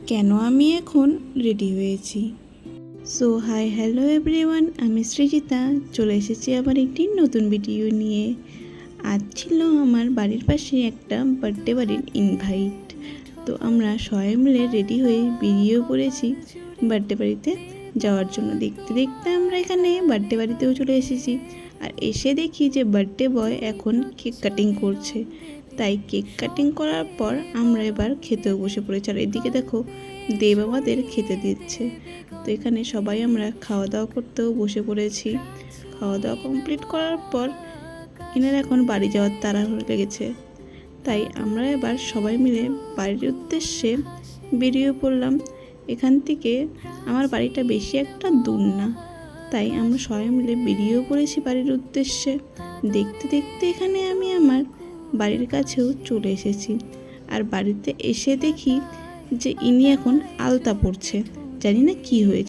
কেন আমি এখন রেডি হয়েছি। সো হাই হ্যালো এভরিওয়ান, আমি সৃজিতা চলে এসেছি আবার একটি নতুন ভিডিও নিয়ে। আজ ছিল আমার বাড়ির পাশে একটা বার্থডে বাড়ির ইনভাইট। তো আমরা সবাই মিলে রেডি হয়ে বেরিয়েও পড়েছি বার্থডে বাড়িতে যাওয়ার জন্য। দেখতে দেখতে আমরা এখানে বার্থডে বাড়িতেও চলে এসেছি। আর এসে দেখি যে বার্থডে বয় এখন কেক কাটিং করছে। তাই কেক কাটিং করার পর আমরা এবার খেতেও বসে পড়েছি। আর এদিকে দেখো দেব আমাদের খেতে দিচ্ছে। তো এখানে সবাই আমরা খাওয়া দাওয়া করতেও বসে পড়েছি। খাওয়া দাওয়া কমপ্লিট করার পর এনার এখন বাড়ি যাওয়ার তাড়াহুড়ো লেগেছে। তাই আমরা এবার সবাই মিলে বাড়ির উদ্দেশ্যে বেরিয়ে পড়লাম। এখান থেকে আমার বাড়িটা বেশি একটা দূর না, তাই আমরা সবাই মিলে বেরিয়েও পড়েছি বাড়ির উদ্দেশ্যে। দেখতে দেখতে এখানে আমি আমার বাড়ির কাছেও চলে এসেছি। আর বাড়িতে এসে দেখি যে ইনি এখন আলতা পড়ছে, জানি না কি হয়েছে।